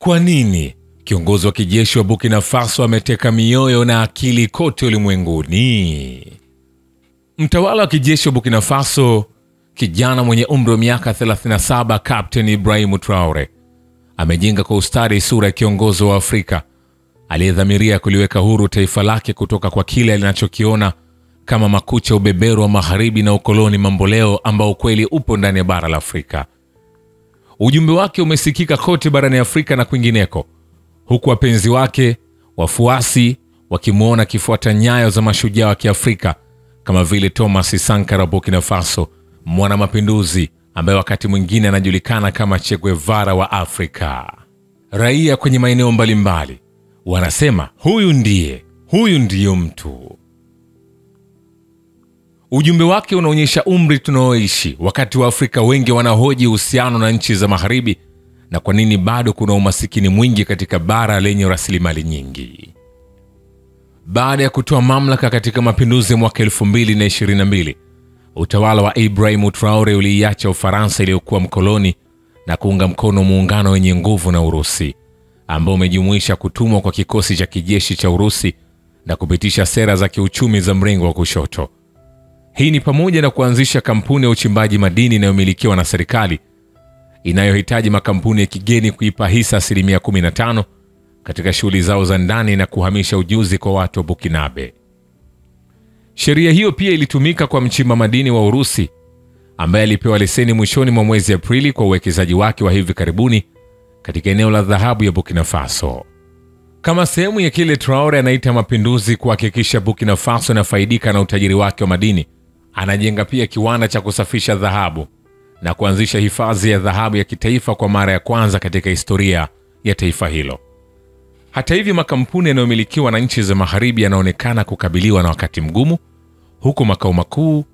Kwa nini kiongozi wa kijeshi wa Burkina Faso ameteka mioyo na akili kote ulimwenguni? Mtawala wa kijeshi wa Burkina Faso, kijana mwenye umri wa miaka 37, Captain Ibrahim Traore, amejenga kwa ustadi sura ya kiongozi wa Afrika aliyedhamiria kuliweka huru taifa lake kutoka kwa kile linachokiona kama makucha ubeberu wa magharibi na ukoloni mamboleo ambao kweli upo ndani ya bara la Afrika. Ujumbe wake umesikika kote barani Afrika na kwingineko, huku wapenzi wake, wafuasi, wakimuona kifuata nyayo za mashujaa wa Kiafrika kama vile Thomas Sankara Burkina Faso, mwana mapinduzi ambaye wakati mwingine anajulikana kama Che Guevara wa Afrika. Raia kwenye maeneo mbalimbali wanasema huyu ndiyo mtu. Ujumbe wake unaonyesha umri tunaoishi, wakati wa Afrika wengi wanahoji uhusiano na nchi za magharibi na kwa nini bado kuna umasikini mwingi katika bara lenye rasilimali nyingi. Baada ya kutoa mamlaka katika mapinduzi mwaka 2022, utawala wa Ibrahim Traore uliiacha Ufaransa iliyokuwa mkoloni na kuunga mkono muungano wenye nguvu na Urusi, ambao umejumuisha kutumwa kwa kikosi cha kijeshi cha Urusi na kupitisha sera za kiuchumi za mrengo wa kushoto. Hii ni pamoja na kuanzisha kampuni ya uchimbaji madini inayomilikiwa na serikali, inayohitaji makampuni ya kigeni kuipa hisa 15% katika shughuli zao za ndani na kuhamisha ujuzi kwa watu wa Burkinabe. Sheria hiyo pia ilitumika kwa mchimba madini wa Urusi ambaye alipewa leseni mwishoni mwa mwezi Aprili kwa uwekezaji wake wa hivi karibuni katika eneo la dhahabu ya Burkina Faso. Kama sehemu ya kile Traore anaita mapinduzi kuhakikisha Burkina Faso inafaidika na utajiri wake wa madini, anajenga pia kiwanda cha kusafisha dhahabu na kuanzisha hifadhi ya dhahabu ya kitaifa kwa mara ya kwanza katika historia ya taifa hilo. Hata hivyo, makampuni yanayomilikiwa na nchi za magharibi yanaonekana kukabiliwa na wakati mgumu, huku makao makuu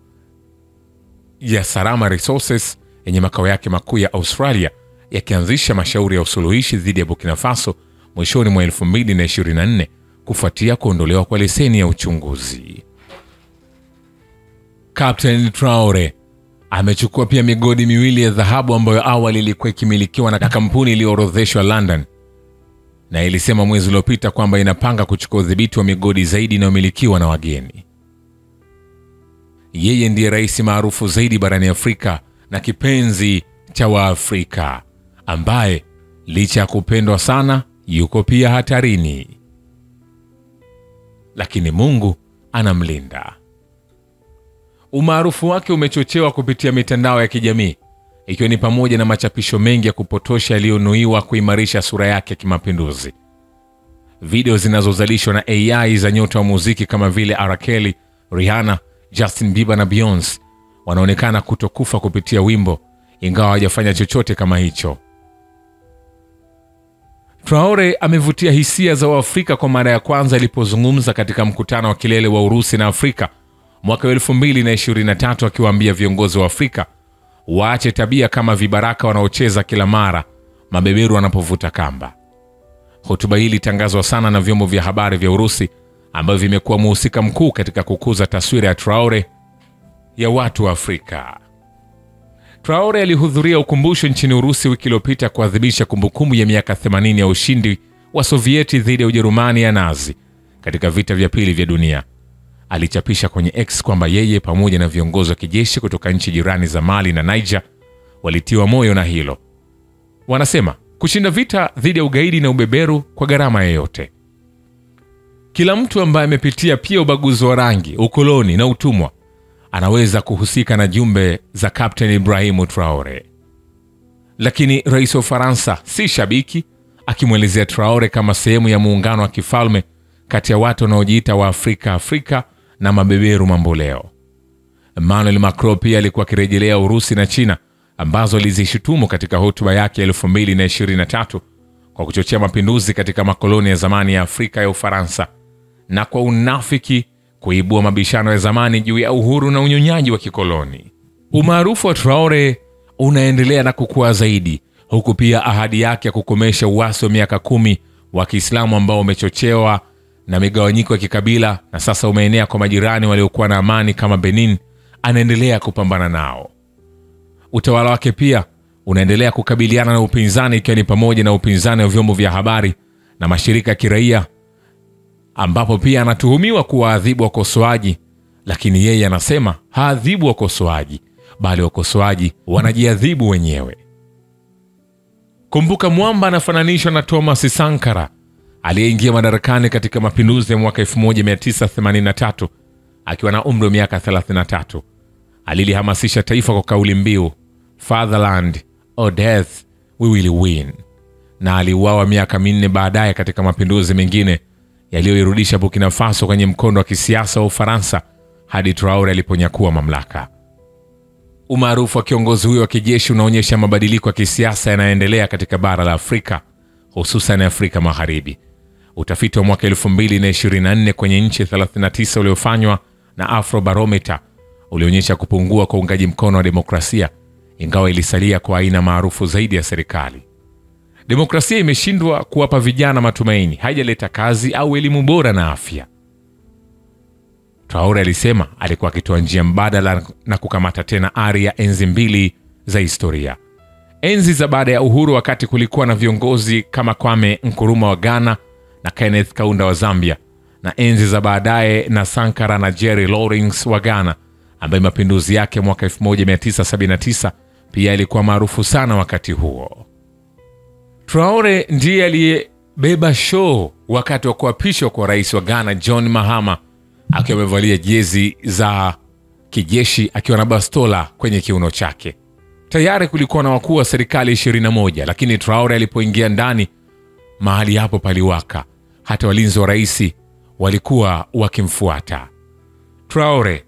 ya Sarama Resources yenye makao yake makuu ya Australia yakianzisha mashauri ya usuluhishi dhidi ya Burkina Faso mwishoni mwa 2024 kufuatia kuondolewa kwa leseni ya uchunguzi. Captain Traore amechukua pia migodi miwili ya dhahabu ambayo awali ilikuwa ikimilikiwa na kampuni iliyoorodheshwa London, na ilisema mwezi uliopita kwamba inapanga kuchukua udhibiti wa migodi zaidi inayomilikiwa na wageni. Yeye ndiye rais maarufu zaidi barani Afrika na kipenzi cha Waafrika, ambaye licha ya kupendwa sana yuko pia hatarini. Lakini Mungu anamlinda. Umaarufu wake umechochewa kupitia mitandao ya kijamii, ikiwa ni pamoja na machapisho mengi ya kupotosha yaliyonuiwa kuimarisha sura yake kimapinduzi. Video zinazozalishwa na AI za nyota wa muziki kama vile R. Kelly, Rihanna, Justin Bieber na Beyonce wanaonekana kutokufa kupitia wimbo, ingawa hawajafanya chochote kama hicho. Traore amevutia hisia za Waafrika kwa mara ya kwanza alipozungumza katika mkutano wa kilele wa Urusi na Afrika mwaka 2023, akiwaambia viongozi wa Afrika waache tabia kama vibaraka wanaocheza kila mara mabeberu wanapovuta kamba. Hotuba hii ilitangazwa sana na vyombo vya habari vya Urusi ambavyo vimekuwa mhusika mkuu katika kukuza taswira ya Traore ya watu wa Afrika. Traore alihudhuria ukumbusho nchini Urusi wiki iliyopita kuadhimisha kumbukumbu ya miaka 80 ya ushindi wa Sovieti dhidi ya Ujerumani ya Nazi katika vita vya pili vya dunia. Alichapisha kwenye X kwamba yeye pamoja na viongozi wa kijeshi kutoka nchi jirani za Mali na Niger walitiwa moyo na hilo. Wanasema kushinda vita dhidi ya ugaidi na ubeberu kwa gharama yoyote. Kila mtu ambaye amepitia pia ubaguzi wa rangi, ukoloni na utumwa anaweza kuhusika na jumbe za Captain Ibrahim Traore. Lakini rais wa Ufaransa si shabiki, akimwelezea Traore kama sehemu ya muungano wa kifalme kati ya watu wanaojiita wa Afrika na mabeberu mamboleo. Emmanuel Macron pia alikuwa akirejelea Urusi na China ambazo alizishutumu katika hotuba yake 2023 kwa kuchochea mapinduzi katika makoloni ya zamani ya Afrika ya Ufaransa na kwa unafiki kuibua mabishano ya zamani juu ya uhuru na unyonyaji wa kikoloni. Umaarufu wa Traore unaendelea na kukua zaidi, huku pia ahadi yake ya kukomesha uasi wa miaka 10 wa Kiislamu ambao umechochewa na migawanyiko ya kikabila na sasa umeenea kwa majirani waliokuwa na amani kama Benin, anaendelea kupambana nao. Utawala wake pia unaendelea kukabiliana na upinzani, ikiwa ni pamoja na upinzani wa vyombo vya habari na mashirika ya kiraia, ambapo pia anatuhumiwa kuwaadhibu wakosoaji, lakini yeye anasema haadhibu wakosoaji, bali wakosoaji wanajiadhibu wenyewe. Kumbuka, Mwamba anafananishwa na Thomas Sankara aliyeingia madarakani katika mapinduzi ya mwaka 1983 akiwa na umri wa miaka 33. Alilihamasisha taifa kwa kauli mbiu Fatherland or Death we will win, na aliuawa miaka 4 baadaye katika mapinduzi mengine yaliyoirudisha Burkina Faso kwenye mkondo wa kisiasa wa Ufaransa hadi Traore aliponyakua mamlaka. Umaarufu wa kiongozi huyo wa kijeshi unaonyesha mabadiliko ya kisiasa yanayoendelea katika bara la Afrika, hususan Afrika Magharibi. Utafiti wa mwaka 2024 kwenye nchi 39 uliofanywa na Afrobarometer ulionyesha kupungua kwa uungaji mkono wa demokrasia, ingawa ilisalia kwa aina maarufu zaidi ya serikali. Demokrasia imeshindwa kuwapa vijana matumaini, haijaleta kazi au elimu bora na afya. Traore alisema alikuwa akitoa njia mbadala na kukamata tena ari ya enzi mbili za historia. Enzi za baada ya uhuru, wakati kulikuwa na viongozi kama Kwame Nkrumah wa Ghana na Kenneth Kaunda wa Zambia, na enzi za baadaye na Sankara na Jerry Rawlings wa Ghana, ambaye mapinduzi yake mwaka 1979 pia ilikuwa maarufu sana wakati huo. Traore ndiye aliyebeba show wakati wa kuapishwa kwa rais wa Ghana John Mahama, akiwa amevalia jezi za kijeshi akiwa na bastola kwenye kiuno chake. Tayari kulikuwa na wakuu wa serikali 21, lakini Traore alipoingia ndani, mahali hapo paliwaka. Hata walinzi wa rais walikuwa wakimfuata. Traore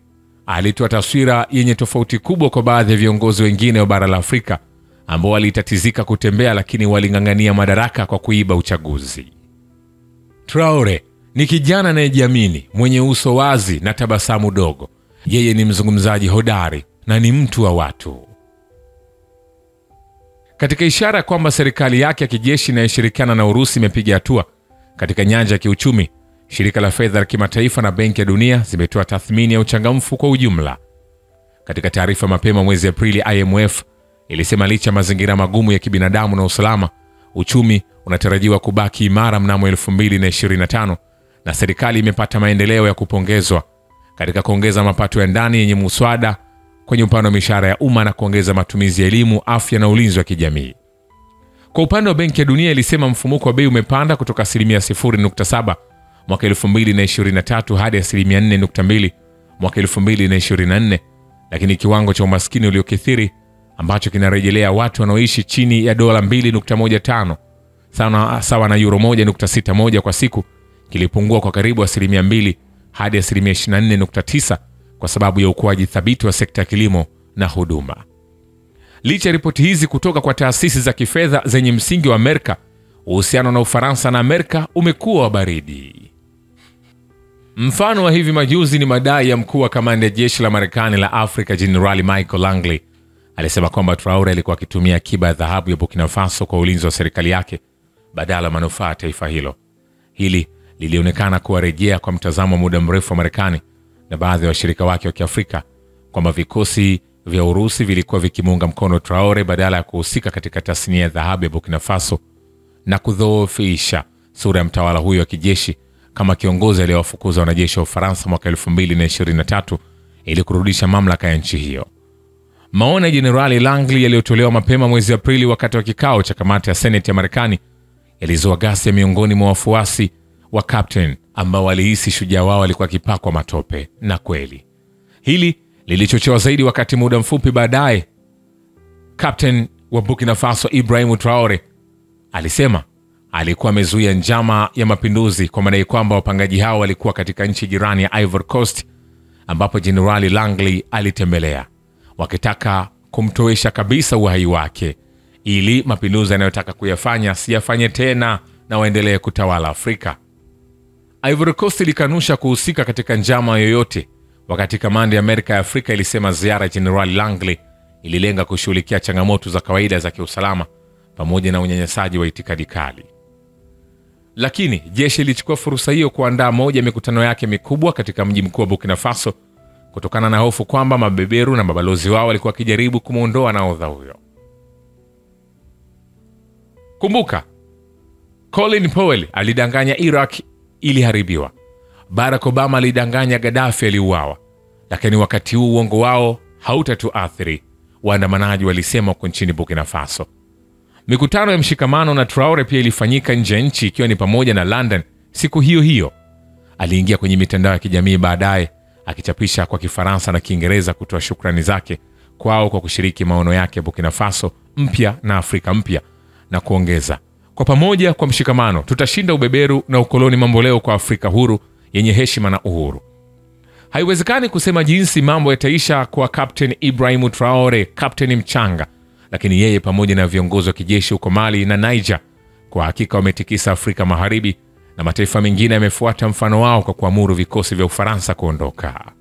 alitoa taswira yenye tofauti kubwa kwa baadhi ya viongozi wengine wa bara la Afrika ambao walitatizika kutembea, lakini walingangania madaraka kwa kuiba uchaguzi. Traore ni kijana anayejiamini, mwenye uso wazi na tabasamu dogo. Yeye ni mzungumzaji hodari na ni mtu wa watu. Katika ishara kwamba serikali yake ya kijeshi inayoshirikiana na Urusi imepiga hatua katika nyanja ya kiuchumi, shirika la fedha la kimataifa na Benki ya Dunia zimetoa tathmini ya uchangamfu kwa ujumla. Katika taarifa mapema mwezi Aprili, IMF ilisema licha mazingira magumu ya kibinadamu na usalama, uchumi unatarajiwa kubaki imara mnamo 2025, na serikali imepata maendeleo ya kupongezwa katika kuongeza mapato ya ndani yenye muswada kwenye upande wa mishahara ya umma na kuongeza matumizi ya elimu, afya na ulinzi wa kijamii. Kwa upande wa Benki ya Dunia ilisema mfumuko wa bei umepanda kutoka 0.7% mwaka 2023 hadi 4.2% mwaka 2024, lakini kiwango cha umaskini uliokithiri ambacho kinarejelea watu wanaoishi chini ya dola 2.15 sawa na euro 1.61 kwa siku kilipungua kwa karibu 2% hadi 24.9% kwa sababu ya ukuaji thabiti wa sekta ya kilimo na huduma. Licha ya ripoti hizi kutoka kwa taasisi za kifedha zenye msingi wa Amerika, uhusiano na Ufaransa na Amerika umekuwa wa baridi. Mfano wa hivi majuzi ni madai ya mkuu wa kamanda ya jeshi la Marekani la Afrika Jenerali Michael Langley. Alisema kwamba Traore alikuwa akitumia akiba ya dhahabu ya Burkina Faso kwa ulinzi wa serikali yake badala manufaa ya taifa hilo. Hili lilionekana kuwarejea kwa mtazamo wa muda mrefu wa Marekani na baadhi ya washirika wake wa Kiafrika kwamba vikosi vya Urusi vilikuwa vikimuunga mkono Traore badala ya kuhusika katika tasnia ya dhahabu ya Burkina Faso, na kudhoofisha sura ya mtawala huyo wa kijeshi kama kiongozi aliyewafukuza wanajeshi wa Ufaransa mwaka 2023 ili kurudisha mamlaka ya nchi hiyo. Maoni ya Jenerali Langley yaliyotolewa mapema mwezi Aprili wakati wa kikao cha kamati ya Seneti ya Marekani yalizua ghasia miongoni mwa wafuasi wa Captain ambao walihisi shujaa wao alikuwa akipakwa matope, na kweli hili lilichochewa zaidi wakati muda mfupi baadaye Captain wa Burkina Faso Ibrahim Traore alisema alikuwa amezuia njama ya mapinduzi kwa madai kwamba wapangaji hao walikuwa katika nchi jirani ya Ivory Coast ambapo Jenerali Langley alitembelea, wakitaka kumtoesha kabisa uhai wake ili mapinduzi anayotaka kuyafanya siyafanye tena na waendelee kutawala Afrika. Ivory Coast ilikanusha kuhusika katika njama yoyote, wakati kamanda ya Amerika ya Afrika ilisema ziara ya Jenerali Langley ililenga kushughulikia changamoto za kawaida za kiusalama pamoja na unyanyasaji wa itikadi kali. Lakini jeshi lilichukua fursa hiyo kuandaa moja ya mikutano yake mikubwa katika mji mkuu wa Burkina Faso kutokana na hofu kwamba mabeberu na mabalozi wao walikuwa wakijaribu kumuondoa nahodha huyo. Kumbuka, Colin Powell alidanganya Iraq iliharibiwa. Barack Obama alidanganya Gaddafi aliuawa. Lakini wakati huu uongo wao hautatuathiri, waandamanaji walisema huko nchini Burkina Faso. Mikutano ya mshikamano na Traore pia ilifanyika nje nchi, ikiwa ni pamoja na London siku hiyo hiyo. Aliingia kwenye mitandao ya kijamii baadaye akichapisha kwa Kifaransa na Kiingereza kutoa shukrani zake kwao kwa kushiriki maono yake Burkina Faso mpya na Afrika mpya, na kuongeza, kwa pamoja kwa mshikamano tutashinda ubeberu na ukoloni mamboleo kwa Afrika huru yenye heshima na uhuru. Haiwezekani kusema jinsi mambo yataisha kwa Captain Ibrahim Traore, kapteni mchanga, lakini yeye pamoja na viongozi wa kijeshi huko Mali na Niger kwa hakika wametikisa Afrika Magharibi, na mataifa mengine yamefuata mfano wao kwa kuamuru vikosi vya Ufaransa kuondoka.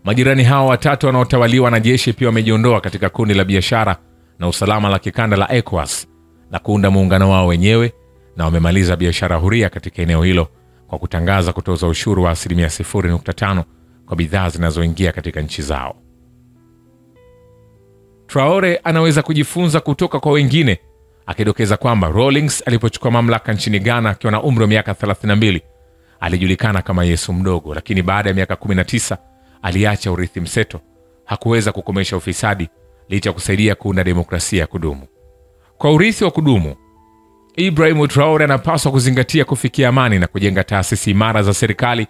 Majirani hao watatu wanaotawaliwa na jeshi pia wamejiondoa katika kundi la biashara na usalama la kikanda la ECOWAS na kuunda muungano wao wenyewe, na wamemaliza biashara huria katika eneo hilo kwa kutangaza kutoza ushuru wa 0.5% kwa bidhaa zinazoingia katika nchi zao. Traore anaweza kujifunza kutoka kwa wengine, akidokeza kwamba Rawlings alipochukua mamlaka nchini Ghana akiwa na umri wa miaka 32 alijulikana kama Yesu mdogo, lakini baada ya miaka 19 aliacha urithi mseto. Hakuweza kukomesha ufisadi licha ya kusaidia kuunda demokrasia ya kudumu. Kwa urithi wa kudumu, Ibrahim Traore anapaswa kuzingatia kufikia amani na kujenga taasisi imara za serikali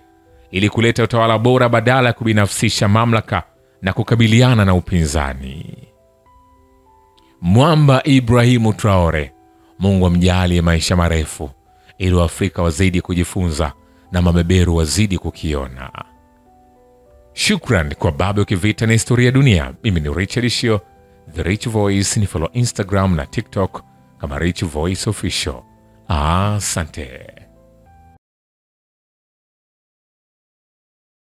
ili kuleta utawala bora badala ya kubinafsisha mamlaka na kukabiliana na upinzani. Mwamba Ibrahim Traore, Mungu amjalie maisha marefu ili Waafrika wazidi kujifunza na mabeberu wazidi kukiona. Shukran kwa Babu Kivita na Historia ya Dunia. Mimi ni Richard Shio, The Rich Voice. Ni follow Instagram na TikTok kama Rich Voice Official. Asante.